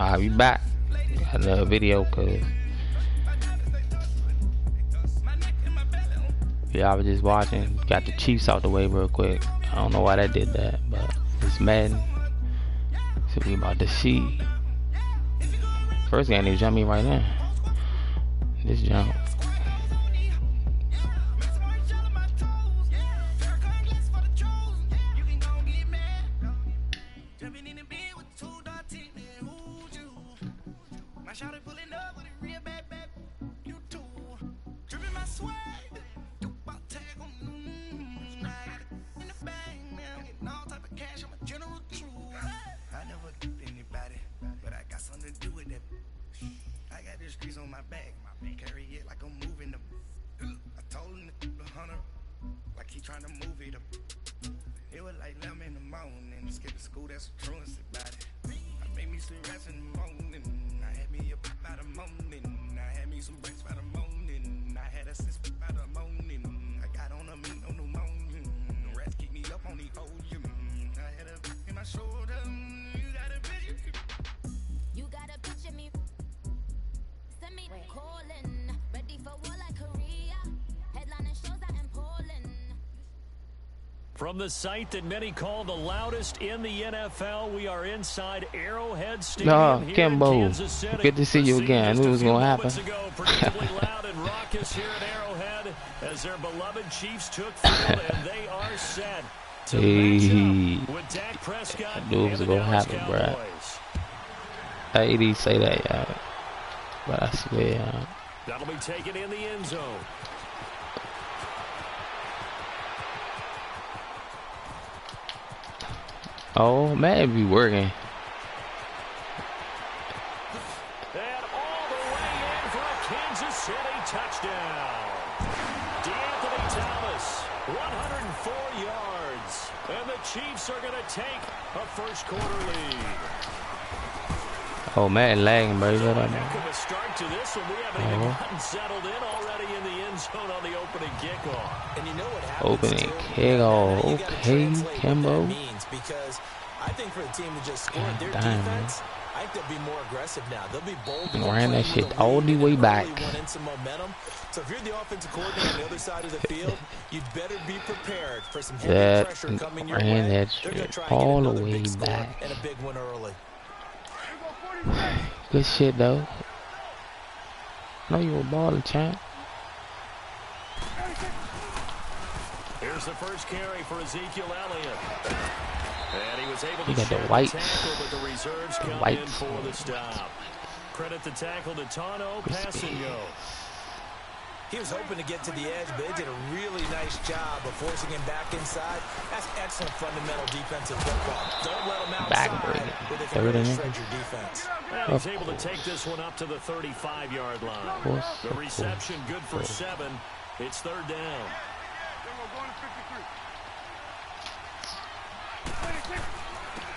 Alright, we back. Got another video, cause y'all was just watching. Got the Chiefs out the way real quick. I don't know why that did that, but it's Madden. So we about to see. First game, they jump me right now. This jump. On my back, carry it like I'm moving them. I told him the hunter, like he trying to move it up. It was like 11 in the morning, skipping school, that's a truancy about it. I made me some rest in the morning, I had me a pop by the morning, I had me some breaks by the morning, I had a sis by the morning, I got on a meat on the morning, the rats keep me up on the ocean, I had a in my shoulder, you got a picture. You got a picture me. Calling, ready for war like Korea. Headlining shows out in Poland. From the site that many call the loudest in the NFL, we are inside Arrowhead Stadium here in Kansas City. Good to see you again. I knew it was gonna happen. Predictably loud and raucous here at Arrowhead as their beloved Chiefs took field and they are set to match up with Dak Prescott. I knew it was gonna happen, bro. I didn't say that, y'all. But I swear, that'll be taken in the end zone. Oh, man, it be working. And all the way in for a Kansas City touchdown. DeAnthony Thomas, 104 yards. And the Chiefs are going to take a first quarter lead. Oh man, lagging, bro. So a heck of a start to this one. We haven't even gotten settled in already in the end zone on the opening kickoff. And you know what happens? Opening kickoff. Okay, Kimbo. Because I think for the team to just score their defense, I think they'll be more aggressive now. They'll be bold. Ran that shit all the way back. Some momentum. So if you're the offensive coordinator on the other side of the field, you'd better be prepared for some heavy pressure coming your way. Ran that shit all the way back. And a big one early. Good shit though. Know you a baller, champ. Here's the first carry for Ezekiel Elliott. And he was able to got the shed whites. the tackle, but the reserves come in for the stop. Credit the tackle to Tano Passingo. He was hoping to get to the edge, but they did a really nice job of forcing him back inside. That's excellent fundamental defensive football. Don't let him outside with a very shred your defense. And he's able to take this one up to the 35-yard line. The reception good for 7. It's third down.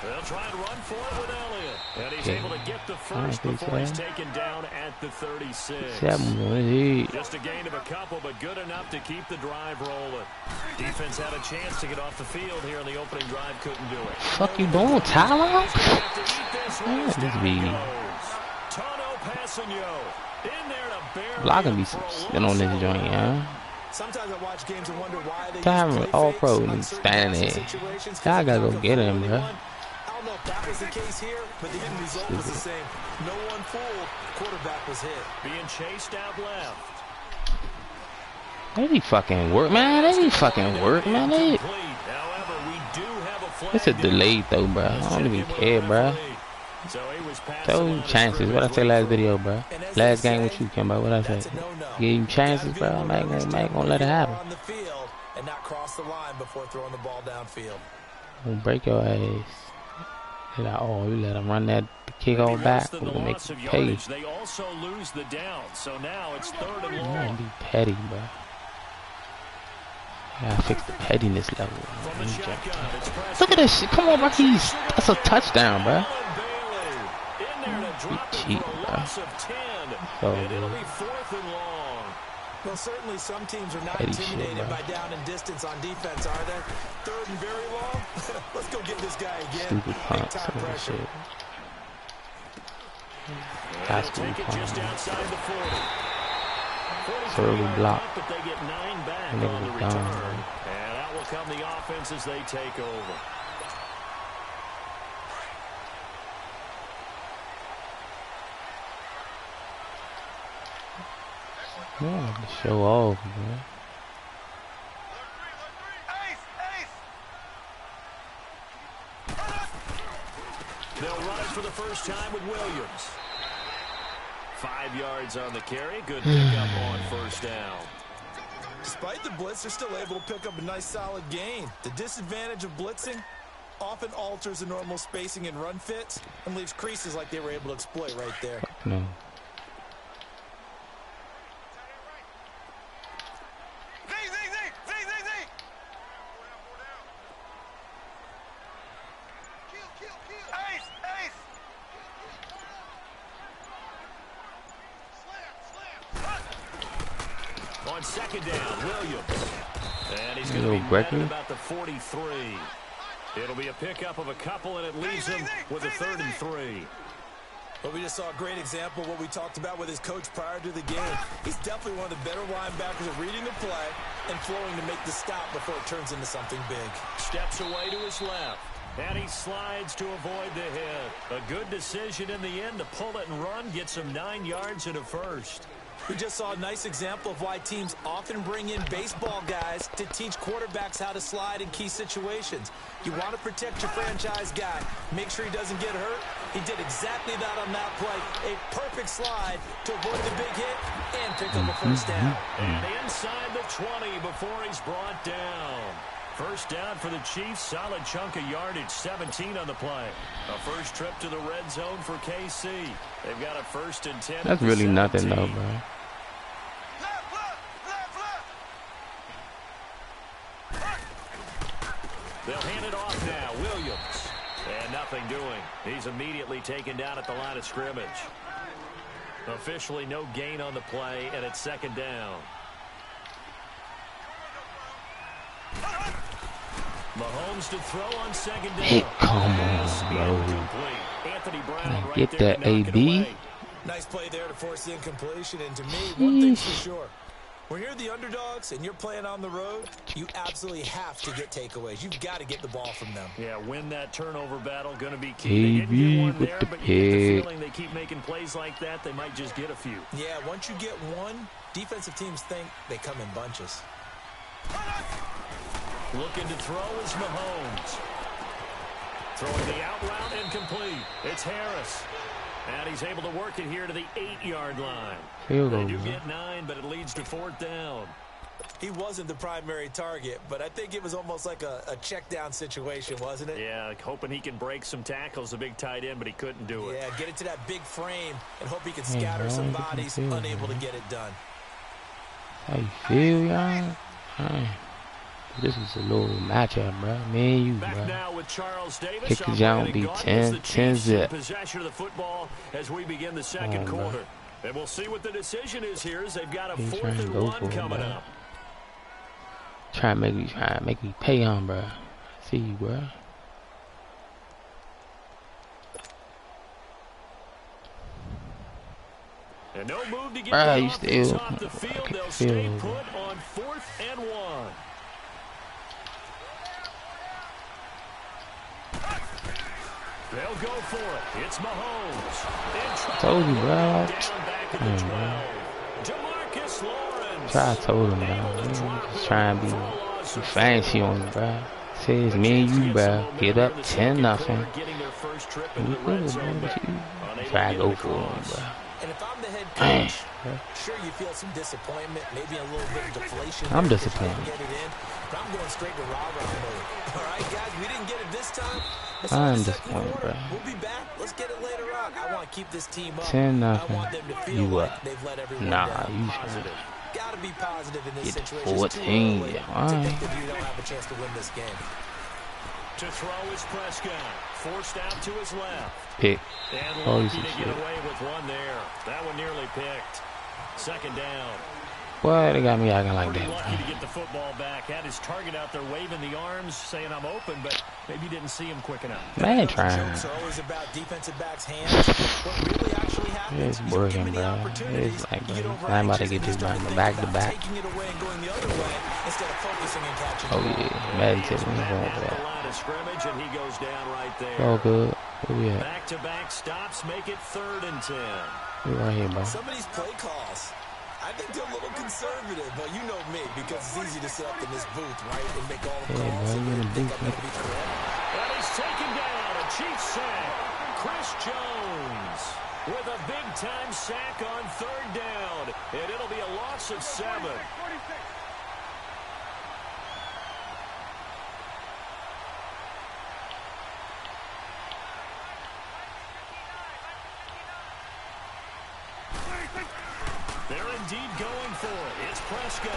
They'll try and run for it with Elliott. And he's able to get the first before he's taken down at the 36. Just a gain of a couple, but good enough to keep the drive rolling. Defense had a chance to get off the field here on the opening drive, couldn't do it. Fuck you doing, Tyler? Blocking me some shit on this joint, yeah. Sometimes I watch games and wonder why they Time all pro and standing there. Y'all gotta go get him, bro. I don't know if that was the case here, but the end result was the same. No one fooled. Quarterback was hit. Being chased out left. They fucking work, man. They fucking work, man. It's a delay though, bro. I don't even care, bro. Those chances. What I say last video, bro. Last game with you, Kimbo. What I say? Give you chances, bro. I'm not gonna let it happen. And not cross the line before throwing the ball downfield. Gonna break your ass. Oh, you let them run that kick all back. We're gonna make you pay. They also lose the down, so now it's third and long. Be petty, bro. I gotta fix the pettiness level. Look at this shit. Come on, bro. That's a touchdown, bro. You cheat, bro. So good. Well, certainly some teams are not intimidated by down and distance on defense, are they? Third and very long? Let's go get this guy again. Stupid punts and shit. Has to be fine. So we block. But they get 9 back on the return. And out will come the offense as they take over. Yeah, show off, man. They'll run it for the first time with Williams. 5 yards on the carry. Good pickup on first down. Despite the blitz, they're still able to pick up a nice solid gain. The disadvantage of blitzing often alters the normal spacing and run fits and leaves creases like they were able to exploit right there. No. On second down, Williams. And he's going to be back at about the 43. It'll be a pickup of a couple, and it leaves him with a 3rd and 3. Well, we just saw a great example of what we talked about with his coach prior to the game. He's definitely one of the better linebackers at reading the play and flowing to make the stop before it turns into something big. Steps away to his left. And he slides to avoid the hit. A good decision in the end to pull it and run, gets him 9 yards and a first. We just saw a nice example of why teams often bring in baseball guys to teach quarterbacks how to slide in key situations. You want to protect your franchise guy. Make sure he doesn't get hurt. He did exactly that on that play. A perfect slide to avoid the big hit and pick up a first down. And inside the 20 before he's brought down. First down for the Chiefs. Solid chunk of yardage. 17 on the play. A first trip to the red zone for KC. They've got a 1st and 10. That's really nothing, though, bro. They'll hand it off now. Williams. And nothing doing. He's immediately taken down at the line of scrimmage. Officially no gain on the play, and it's 2nd down. Mahomes to throw on 2nd down. Hey, come on, bro. Anthony Brown right get there that AB. Nice play there to force the incompletion. And to me, one thing's for sure. When you're the underdogs and you're playing on the road, you absolutely have to get takeaways. You've got to get the ball from them. Yeah, win that turnover battle. Going to be key. They didn't get one there, but you get the feeling they keep making plays like that, they might just get a few. Yeah, once you get one, defensive teams think they come in bunches. Looking to throw is Mahomes. Throwing the out route incomplete. It's Harris. And he's able to work it here to the 8-yard line. They do get 9, but it leads to 4th down. He wasn't the primary target, but I think it was almost like a check down situation, wasn't it? Yeah, hoping he can break some tackles, a big tight end, but he couldn't do it. Yeah, get it to that big frame and hope he can scatter some bodies, unable to get it done. How you feel, y'all? This is a little matchup, bro. Me and you, bro. Now with Charles Davis. Kick the jump, be 10 zip. Possession of the football as we begin the second quarter. And we'll see what the decision is here as they've got a 4th and 1 coming up. Try to make me pay on, bro. See you, bro. And no move to get the offense off the field. They'll stay put on 4th and 1. They'll go for it. It's Mahomes. Told you, bro. DeMarcus Lawrence. I told him, bro. Just trying to be fancy on you, bro. Says me and you, bro. Get up 10-0. You good, man. Try to go for him, bro. And if I'm the head coach, sure you feel some disappointment, maybe a little bit of deflation. I'm disappointed. Get it in, but I'm going straight to rah-rah mode. All right, guys, we didn't get it this time. I'm disappointed, bro. We'll be back. Let's get it later on. I want to keep this team up. 10-0. I want them to feel like they've let everyone down. You should got to be positive in this situation. 14. To think that you don't have a chance to win this game. To throw is Prescott. Forced out to his left. Pick. And lucky to get away with one there. That one nearly picked. 2nd down. Boy, they got me acting like that. Lucky to get the football back. Had his target out there waving the arms, saying I'm open, but maybe didn't see him quick enough. Man, trying. Jokes are always about defensive backs' hands. What really actually happens. It's working, bro. It's like, bro, I'm about to get this man back to back. Taking it away and going the other way instead of focusing and catching Oh the ball. yeah, Madden tipping for At that. the line of scrimmage, and he goes down right there. Oh good. Where we at? Back-to-back stops make it 3rd and 10. We right here, bro. Some of these play calls, I think they're a little conservative, but you know me, because it's easy to sit up in this booth, right, and make all the Yeah, calls bro, you in the and think booth, I'm going to be correct. And he's taken down. A Chiefs sack. Chris Jones with a big-time sack on 3rd down, and it'll be a loss of 7. They're indeed going for it. It's Prescott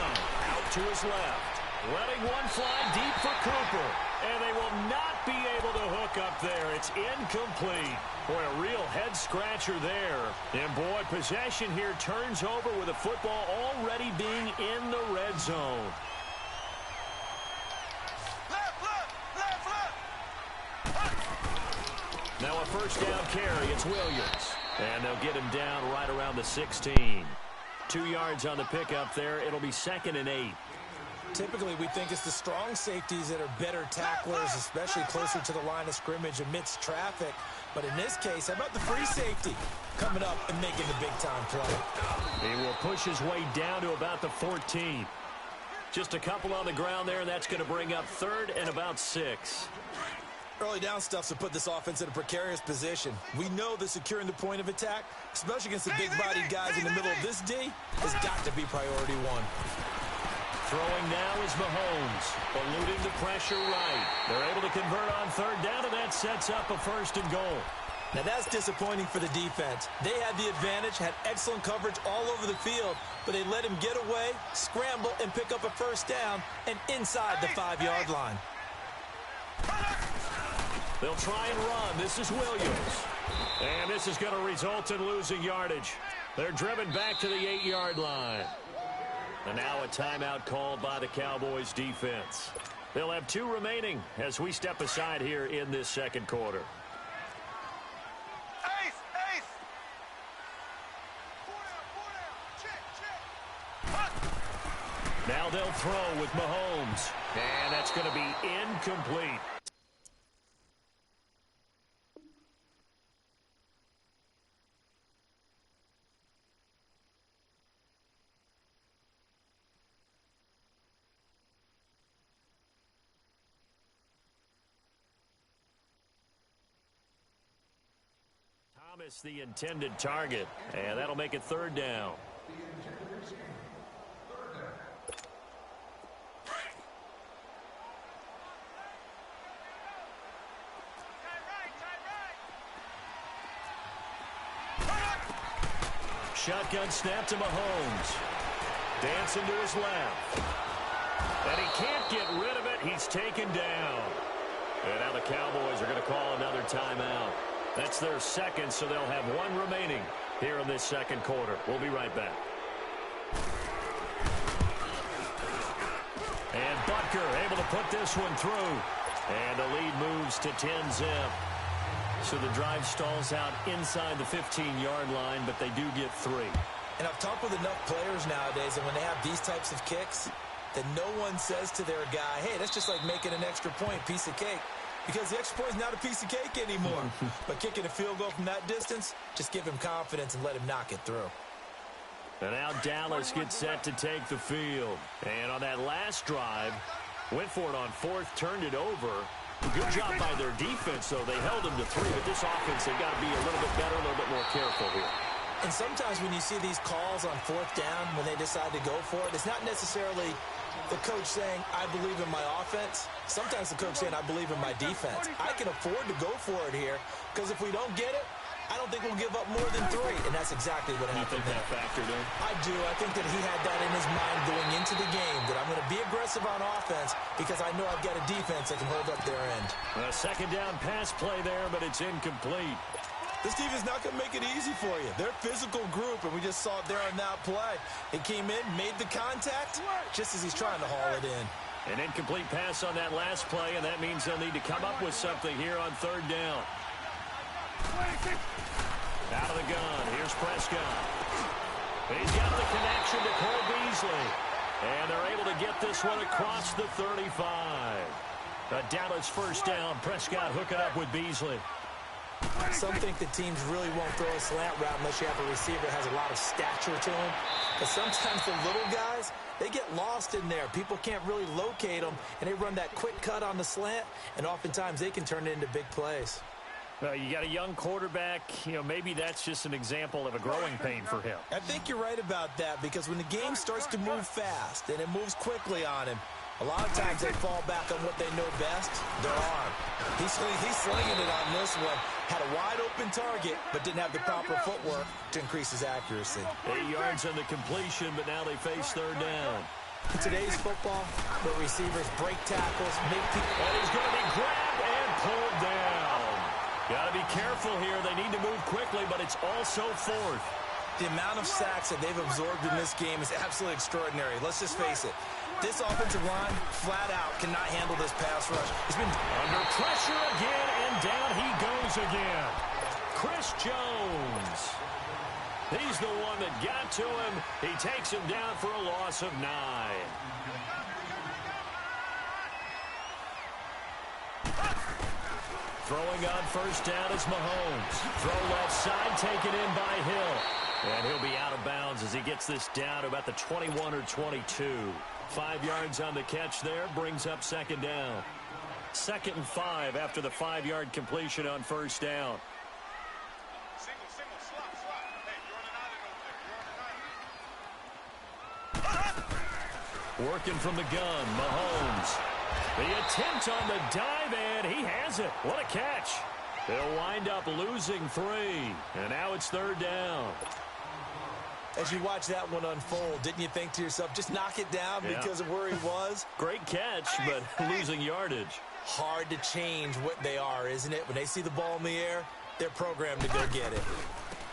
out to his left. Letting one fly deep for Cooper. And they will not be able to hook up there. It's incomplete. Boy, a real head-scratcher there. And, boy, possession here turns over with the football already being in the red zone. Now a first down carry. It's Williams. And they'll get him down right around the 16. 2 yards on the pickup there. It'll be 2nd and 8. Typically, we think it's the strong safeties that are better tacklers, especially closer to the line of scrimmage amidst traffic. But in this case, how about the free safety coming up and making the big-time play? He will push his way down to about the 14. Just a couple on the ground there, and that's going to bring up 3rd and about 6. Early down stuffs have put this offense in a precarious position. We know that securing the point of attack, especially against the big-bodied guys in the middle of this D, has got to be priority 1. Throwing now is Mahomes, eluding the pressure right. They're able to convert on 3rd down, and that sets up a 1st and goal. Now that's disappointing for the defense. They had the advantage, had excellent coverage all over the field, but they let him get away, scramble, and pick up a 1st down, and inside the 5-yard line. They'll try and run. This is Williams. And this is going to result in losing yardage. They're driven back to the 8-yard line. And now a timeout called by the Cowboys defense. They'll have 2 remaining as we step aside here in this 2nd quarter. Now they'll throw with Mahomes. And that's going to be incomplete. Thomas, the intended target, and that'll make it 3rd down. Shotgun snap to Mahomes. Dancing to his left. And he can't get rid of it. He's taken down. And now the Cowboys are going to call another timeout. That's their 2nd, so they'll have 1 remaining here in this 2nd quarter. We'll be right back. And Butker able to put this one through. And the lead moves to 10-zip. So the drive stalls out inside the 15-yard line, but they do get 3. And I've talked with enough players nowadays, and when they have these types of kicks, that no one says to their guy, hey, that's just like making an extra point, piece of cake. Because the extra point is not a piece of cake anymore. But kicking a field goal from that distance, just give him confidence and let him knock it through. And now Dallas gets set to take the field. And on that last drive, went for it on 4th, turned it over. Good job by their defense, though. They held them to 3, but this offense, they've got to be a little bit better, a little bit more careful here. And sometimes when you see these calls on 4th down, when they decide to go for it, it's not necessarily the coach saying, I believe in my offense. Sometimes the coach saying, I believe in my defense. I can afford to go for it here, because if we don't get it, I don't think we'll give up more than 3, and that's exactly what happened. You think that factored in? I do. I think that he had that in his mind going into the game, that I'm going to be aggressive on offense because I know I've got a defense that can hold up their end. A 2nd down pass play there, but it's incomplete. This defense is not going to make it easy for you. They're a physical group, and we just saw it there on that play. He came in, made the contact, just as he's trying to haul it in. An incomplete pass on that last play, and that means they'll need to come up with something here on 3rd down. Out of the gun. Here's Here's Prescott. He's got the connection to Cole Beasley. And they're able to get this one across the 35. A Dallas first down. Prescott hooking up with Beasley. Some think the teams really won't throw a slant route unless you have a receiver that has a lot of stature to him. But sometimes the little guys, they get lost in there. People can't really locate them, and they run that quick cut on the slant, and oftentimes they can turn it into big plays. Well, you got a young quarterback. You know, maybe that's just an example of a growing pain for him. I think you're right about that, because when the game starts to move fast and it moves quickly on him, a lot of times they fall back on what they know best, their arm. He's slinging it on this one. Had a wide-open target, but didn't have the proper footwork to increase his accuracy. 8 yards on the completion, but now they face third down. In today's football, where receivers break tackles, make people... And he's going to be grabbed and pulled down. Got to be careful here. They need to move quickly, but it's also fourth. The amount of sacks that they've absorbed in this game is absolutely extraordinary. Let's just face it. This offensive line, flat out, cannot handle this pass rush. It's been under pressure again, and down he goes again. Chris Jones. He's the one that got to him. He takes him down for a loss of 9. Throwing on first down is Mahomes. Throw left side, taken in by Hill. And he'll be out of bounds as he gets this down to about the 21 or 22. 5 yards on the catch there, brings up second down. 2nd and 5 after the 5-yard completion on first down. Working from the gun, Mahomes. The attempt on the dive, and he has it. What a catch. They'll wind up losing 3, and now it's third down. As you watch that one unfold, didn't you think to yourself, just knock it down because of where he was? Great catch, but losing yardage. Hard to change what they are, isn't it? When they see the ball in the air, they're programmed to go get it.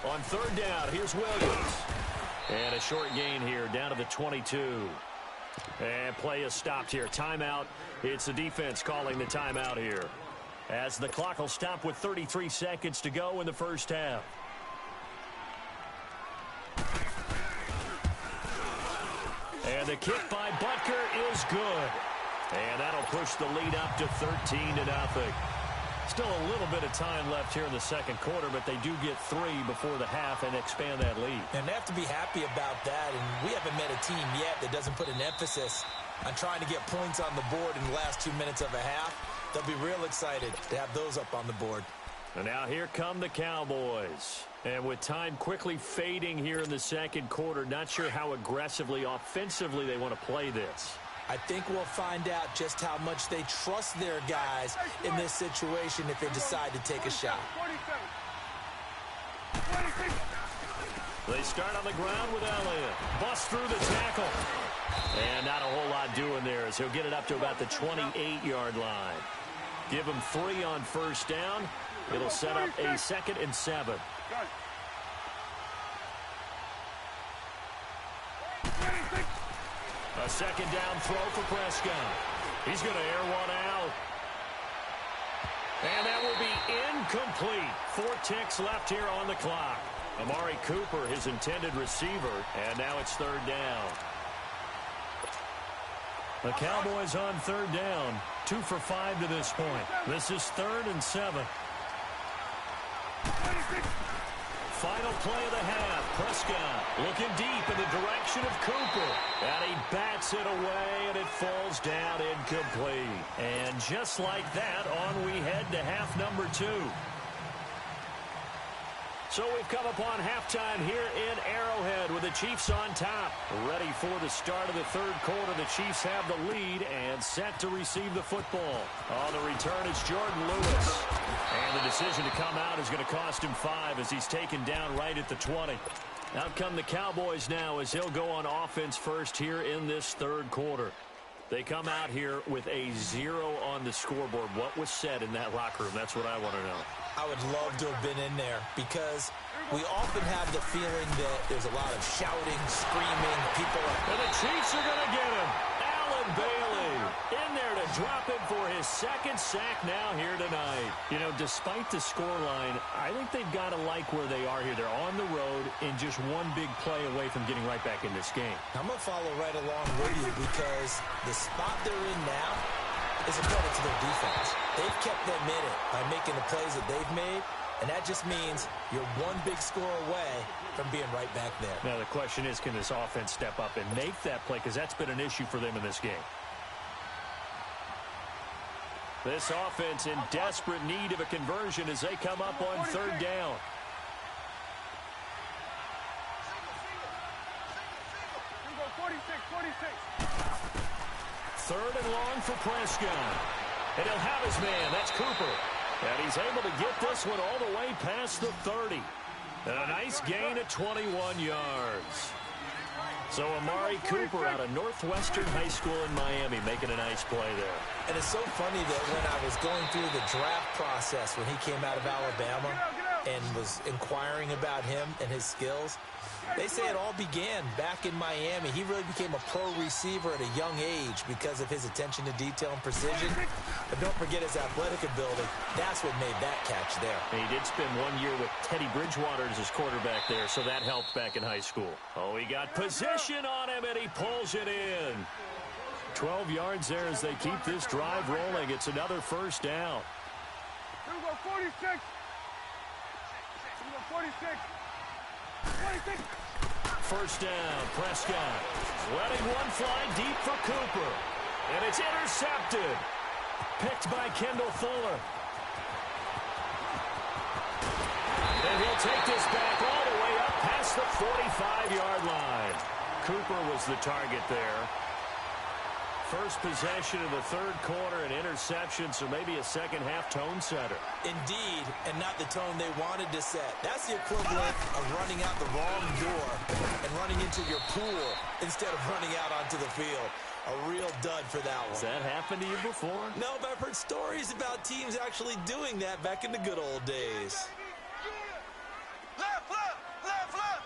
On third down, here's Williams. And a short gain here, down to the 22. And play is stopped here. Timeout. It's the defense calling the timeout here, as the clock will stop with 33 seconds to go in the first half. And the kick by Butker is good. And that'll push the lead up to 13-0. Still a little bit of time left here in the second quarter, but they do get 3 before the half and expand that lead. And they have to be happy about that. And we haven't met a team yet that doesn't put an emphasis on trying to get points on the board in the last 2 minutes of a half. They'll be real excited to have those up on the board. And now here come the Cowboys. And with time quickly fading here in the second quarter, not sure how aggressively, offensively they want to play this. I think we'll find out just how much they trust their guys in this situation if they decide to take a shot. They start on the ground with Elliott. Bust through the tackle. And not a whole lot doing there as he'll get it up to about the 28-yard line. Give him 3 on first down. It'll set up a 2nd and 7. A second down throw for Prescott. He's going to air one out. And that will be incomplete. 4 ticks left here on the clock. Amari Cooper, his intended receiver, and now it's third down. The Cowboys on third down. 2 for 5 to this point. This is 3rd and 7. Final play of the half. Prescott looking deep in the direction of Cooper. And he bats it away, and it falls down incomplete. And just like that, on we head to half number 2. So we've come upon halftime here in Arrowhead with the Chiefs on top. Ready for the start of the third quarter. The Chiefs have the lead and set to receive the football. On the return, it's Jordan Lewis. And the decision to come out is going to cost him 5 as he's taken down right at the 20. Out come the Cowboys now as they'll go on offense first here in this third quarter. They come out here with a 0 on the scoreboard. What was said in that locker room? That's what I want to know. I would love to have been in there because we often have the feeling that there's a lot of shouting, screaming, people are... And the Chiefs are going to get him. Allen Bailey in there to drop him for his 2nd sack now here tonight. You know, despite the scoreline, I think they've got to like where they are here. They're on the road. and just one big play away from getting right back in this game. I'm going to follow right along with you because the spot they're in now is a credit to their defense. They've kept them in it by making the plays that they've made, and that just means you're one big score away from being right back there. Now the question is, can this offense step up and make that play, because that's been an issue for them in this game. This offense in desperate need of a conversion as they come up on third down. Third and long for Prescott. And he'll have his man. That's Cooper. And he's able to get this one all the way past the 30. And a nice gain of 21 yards. So Amari Cooper out of Northwestern High School in Miami making a nice play there. And it's so funny that when I was going through the draft process when he came out of Alabama and was inquiring about him and his skills, they say it all began back in Miami. He really became a pro receiver at a young age because of his attention to detail and precision. But don't forget his athletic ability. That's what made that catch there. He did spend 1 year with Teddy Bridgewater as his quarterback there, so that helped back in high school. Oh, he got position on him, and he pulls it in. 12 yards there as they keep this drive rolling. It's another first down. 46. 46. First down, Prescott. Letting one fly deep for Cooper. And it's intercepted. Picked by Kendall Fuller. And he'll take this back all the way up past the 45-yard line. Cooper was the target there. First possession of the third quarter, an interception, so maybe a second-half tone setter. Indeed, and not the tone they wanted to set. That's the equivalent of running out the wrong door and running into your pool instead of running out onto the field. A real dud for that one. Has that happened to you before? No, but I've heard stories about teams actually doing that back in the good old days. Left, left, left, left.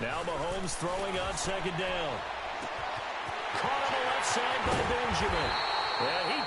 Now Mahomes throwing on second down. Caught on the left side by Benjamin. And he